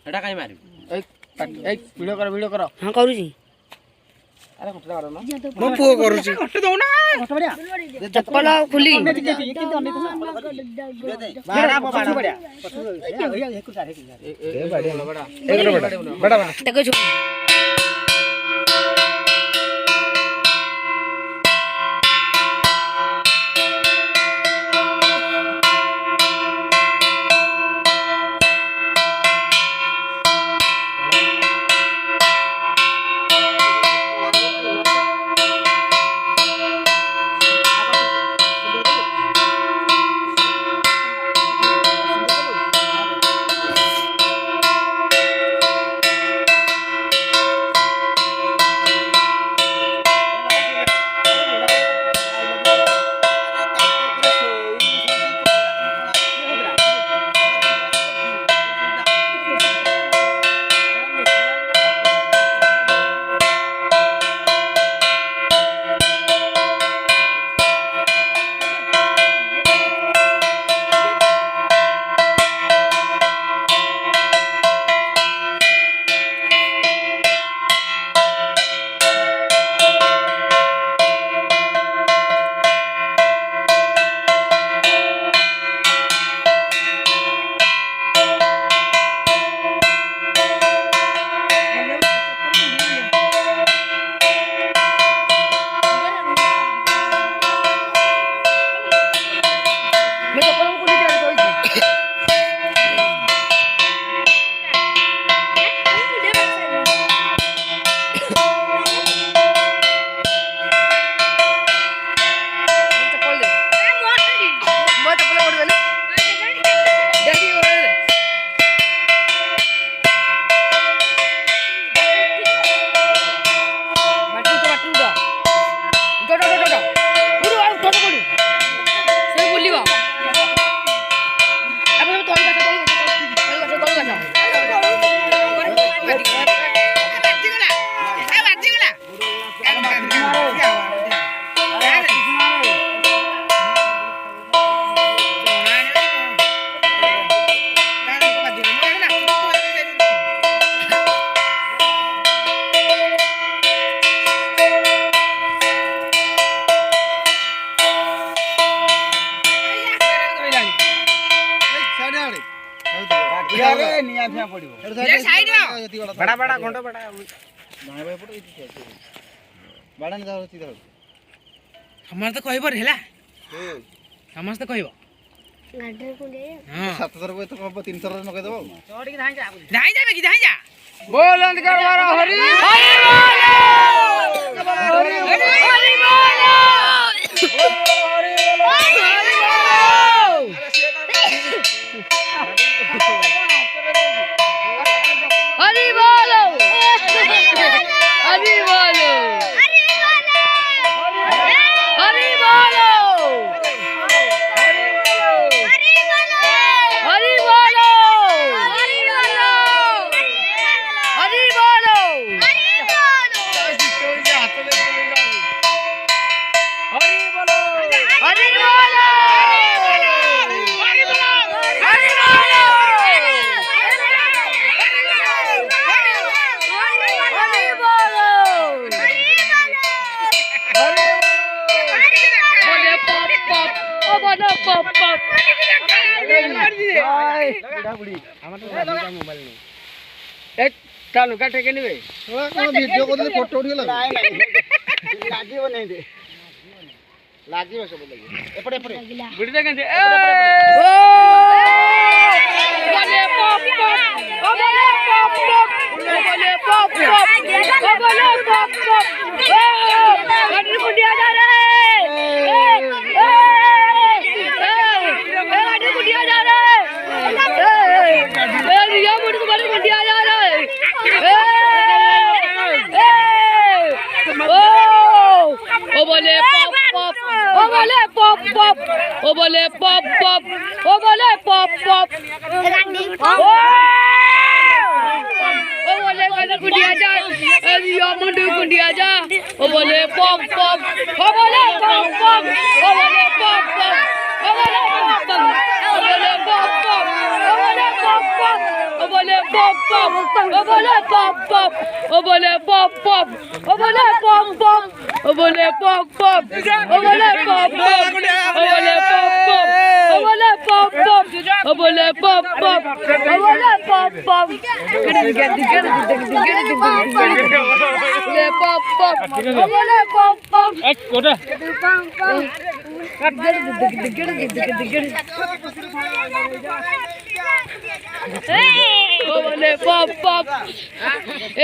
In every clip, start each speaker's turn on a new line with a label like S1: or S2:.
S1: एटा काई मारिब
S2: एक वीडियो कर
S3: हां करूची
S1: अरे घटना मारो ना
S2: मो पुओ करूची
S1: घट दो ना घट बड़िया
S3: चप्पल खुली
S1: बाड़ा बढ़िया
S2: बड़ा
S3: देखो छु
S1: यारे निया थिया पड़िबो
S2: ये साइड
S1: बड़ा बड़ा घंटा बड़ा ना भाई पड़ बड़ा न जाऊ सीधा
S2: हमर त कहबो हेला हमर त कहबो
S3: गाडर को ले
S2: हां
S1: 700 रुपए तो कहबो 300 रुपए न कह देबो
S2: चढ़ के धाई जा बेकी धाई जा
S1: बोल अंधकार मारो हरि
S3: हरि बोलो हरि बोलो हरि बोलो हरि बोलो हरि बोलो हरि बोलो हरि बोलो हरि बोलो
S2: चालू का ठेके निवे
S1: कोन वीडियो को फोटो उठिला लागिबो नै दे लागिबो सब लगे एपड़े एपड़े
S2: बुड़ी दे के
S3: ओ बोले पॉप पॉप ओ बोले पॉप पॉप बोले पॉप पॉप ओ बोले पॉप पॉप गाड़ी कुंडिया जा रहा है गाड़ी कुंडिया जा रहा है रिया मुड़ को गाड़ी कुंडिया जा रहा है ओ बोले पॉप पॉप ओ बोले पॉप पॉप ओ बोले पॉप पॉप ओ बोले पॉप पॉप ओ बोले गाड़ी कुंडिया जा रिया मुड़ कुंडिया जा ओ बोले पॉप पॉप ओ बोले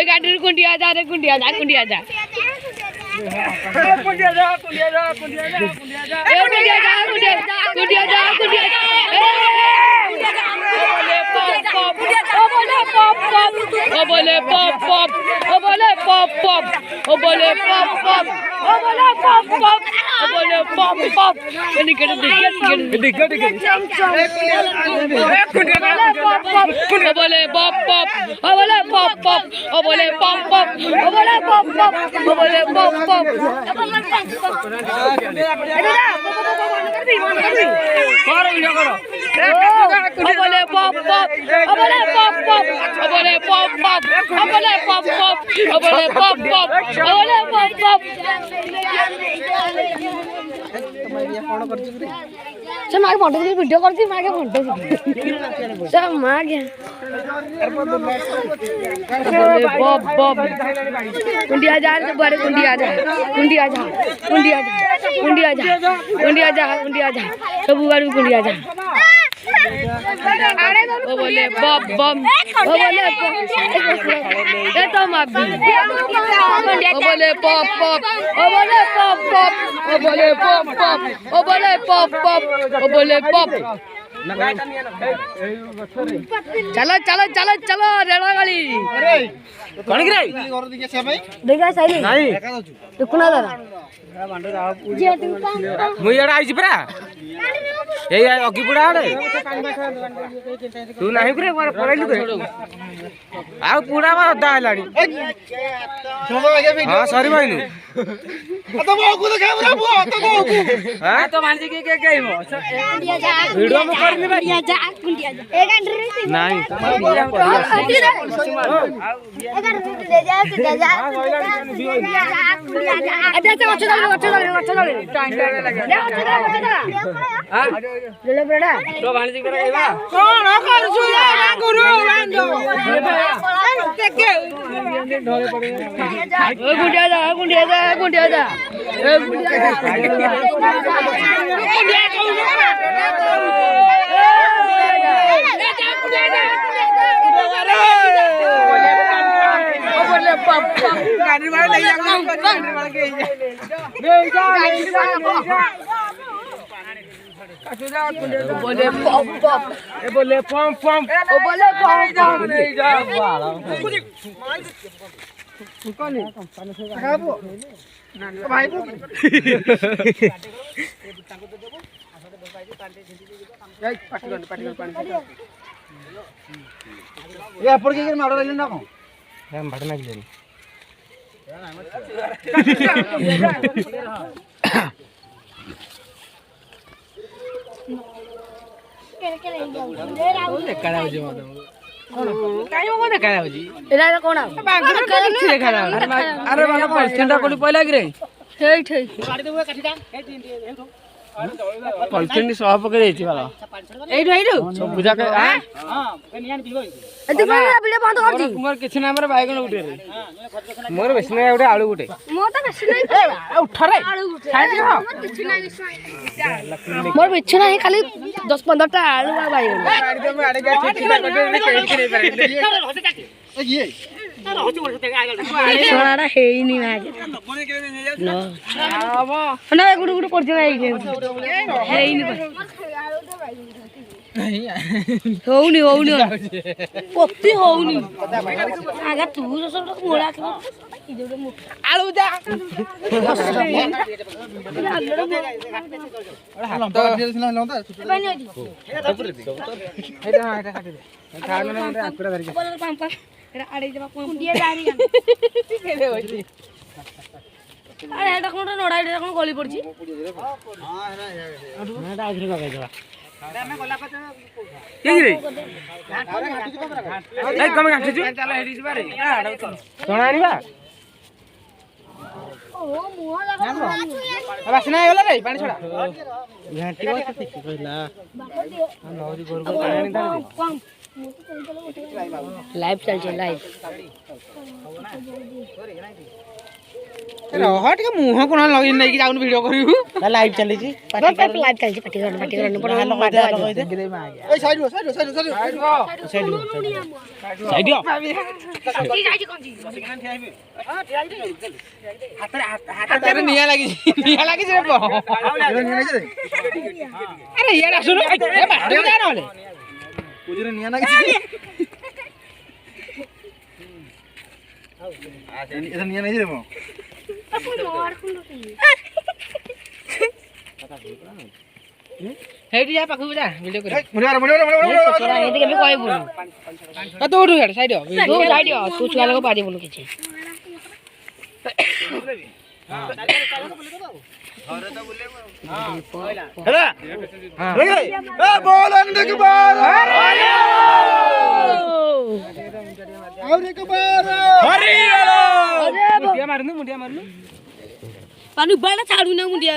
S3: गाड़ी कुंडिया जा रे कुंडिया जा कुंडिया जा कुंडिया जा कुंडिया जा कुंडिया जा कुंडिया जा कुंडिया जा कुंडिया जा कुंडिया जा बोले पॉप पॉप ओ बोले पॉप पॉप ओ बोले पॉप पॉप ओ बोले पॉप पॉप ओ बोले पॉप पॉप निकल निकल निकल ओ बोले पॉप पॉप ओ बोले पॉप पॉप ओ बोले पॉप पॉप ओ बोले पॉप पॉप ओ बोले पॉप पॉप बोले पॉप पॉप बोले पॉप पॉप बोले पॉप पॉप बोले पॉप पॉप बोले पॉप पॉप बोले पॉप पॉप से मागे फोटो की वीडियो करती मागे फोटो से मागे बोले पॉप पॉप कुंडिया जा रे बड़े कुंडिया जा कुंडिया जा कुंडिया जा कुंडिया जा कुंडिया जा कुंडिया जा सब बार कुंडिया जा ओ बोले बम बम ओ बोले ये तो माबी ओ बोले पॉप पॉप ओ बोले पॉप पॉप ओ बोले पॉप पॉप ओ बोले पॉप पॉप ओ बोले पॉप चलो चलो चलो चलो रेड़ा गाड़ी
S2: कौन गिरे
S3: देखा सही
S2: नहीं
S3: देखुना दादा
S2: मुई एडा आइछि परा ए अगी पुडा आडे तू नाही करे मार पळैलु के आ पुडा मा अदा हलानी हां सॉरी भाईनु
S1: तो मोकु तो कैमरा बो तो मोकु
S2: हां तो मानजी के कहमो वीडियो में करनी भाई
S3: जा कुंडिया जा एक अंडर
S2: नहीं तो वाणिज्य करा गइबा कोन कर सुला गुरु बांधो देखे ओ गुंडिया जा गुंडिया जा गुंडिया जा ए गुंडिया जा बोले पाप गाड़ी वाले ले जा गाड़ी वाले के ले जा बोले पॉप पॉप ए बोले पॉप पॉप ओ बोले पॉप पॉप ले जा कौन है खाबो भाई को पाटी
S1: ये अपर के मारो ले ना को
S2: हम भटना के लिए अरे वाला पॉलिथिन कोली पहिला कि रे पॉलिथिन सह पके देछि वाला सब बुझा के हां मोर किछ ना हमर बाइगन उठे रे मोर बेसी ना उठे आलू उठे उठ रे खाइ हो
S3: मोर बिछु नाही खाली 10-15 टा आलू आ बाइगन
S2: गाड़ी तो में आड़े ठीक नहीं पारे
S1: ये
S3: सोनाडा हेइनी मागे न ना गुडु गुडु करछि ना हेइनी होउनी होउनी पत्ती होउनी आगा तू सब मोळा के आलू जा
S1: लंबा काटी दिला लंबा
S3: पानी होती
S2: हेटा हेटा काटी दे खाना ना आकुड़ा धरि के
S3: बोल पांपा एरा आड़े जबा कुंडिया जारी केले होती ଆରେ ଏଟା କଣ ନଡା ଏଟା କଣ ଗଳି ପଡିଛି
S2: ଚଣା ଆଣିବା ବାସିନା ହେଇଗଲା ରେ ପାଣି ଛଡା
S3: ଲାଇଭ ଚାଲିଛି ଲାଇଭ
S2: ରହ ଟିକେ ମୁହଁ କୋଣ ଲଗେଇ ନେଇକି ଯାଉନୁ ଭିଡିଓ କରିବୁ ଲାଇଭ ଚାଲିଛି
S3: ଲାଇଭ ଚାଲିଛି ପାଟି କରନି
S1: এই সাইড সাইড সাইড সাইড
S2: ସାଇଡିଅ ହାତରେ ନିଆଁ ଲାଗିଛି ରେ ଆରେ ଇଆଡେ ଆସୁନୁ ବାହାରକୁ ଯା ନହେଲେ
S1: পুজোরে নিয়ে নাকি এটা নিয়ে নাই যাবো
S2: ହେଇଠି ଯା ପାଖକୁ ଯା ଭିଡିଓ କରି
S3: ଏଠି କେବେ କହିବୁନି
S2: ତୁ ଉଠୁ ଇଆଡେ ସାଇଡିଅ
S3: ତୁ ସାଇଡ ତୁ ଛୁଆ ଲୋକ ପାରିବୁନି କିଛି
S1: बोल एक बार और एक बार
S2: ମୁଣ୍ଡିଆ ମାରୁନୁ
S3: ପାଣି ବାଡା ଛାଡୁ ନା ମୁଣ୍ଡିଆ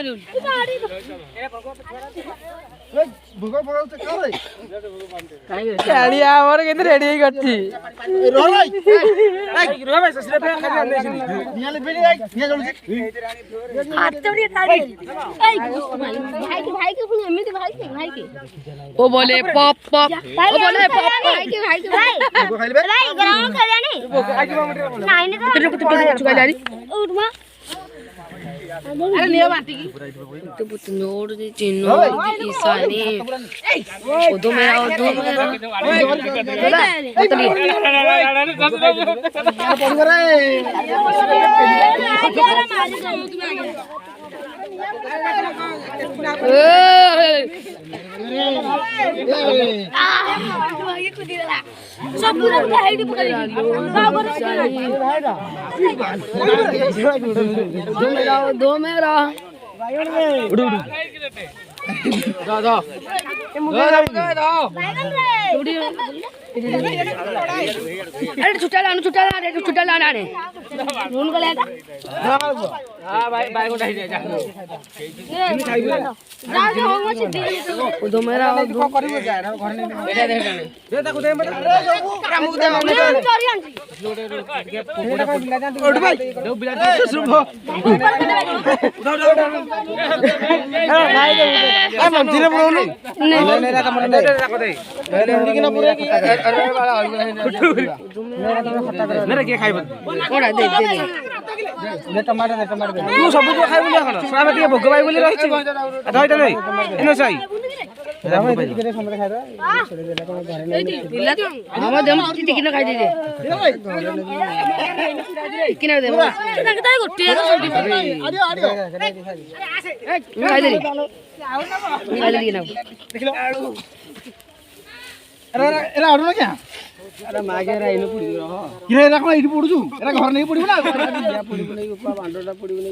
S1: भूगो भूगो से कर रे
S2: ଚାଳିଆ ଆମର କେତେ ରେଡି ହେଇ କରିଛି
S1: रो भाई
S2: ରୁହ ଭାଇ ସସରେ ଫେର ଖାଲି ଆଣିଦେଇଛି
S1: निया ले बेली आई निया जल्दी
S3: ହାତ ଟିକେ ଛାଡି ଭାଇ के पुणी एमिति भाई के ओ बोले पप पप ओ बोले पप भाई के भाई
S1: भूगो खाइले बे
S3: भाई ग्राउंड खेलानी नहीं नहीं तो चुका जारी उठमा अरे लिया माटी की तो पुत नोड दे चिन्नो किसानी ओदो मेरा सब पूरा हाइट पकड़ दो मेरा
S2: उडू दो
S3: अरे छुट्टा लाना रे नून को लेता
S2: हां भाई भाई को डाई जा
S3: जा होगा सिद्धि दो मेरा
S2: को करिवो जा घर ने दे ताको दे मत मुख दे
S3: चोरी आंटी
S2: उठ भाई दो बिला शुभ भाई आ मंदिर बोलू नहीं मेरा कमर दे ताको दे एमडी कि ना पूरे की अरे वाला मेरे के खाइबो
S3: कोड़ा दे
S2: दे टमाटर दे तू सब जो खाइ बोली हन सामे टिके भोग भाई बोली रहिछि धइटा नै एनो साई राम भाई के समरे खाइ रे छोड़े देला कोन घरे नै
S3: दिला तो हम दम टिकिन खाइ दे टिकिन दे लगता है गोटी
S1: आडियो आडियो
S3: खाइ दे ना
S1: देख लो अरे एरा आडू ना क्या
S2: अरे मागे रा इनो पुडी रह
S1: किरे एरा कोन इडी पडुछु एरा घर नै पडिबो ना
S2: पुडी नै उपा बांडोटा पुडी नै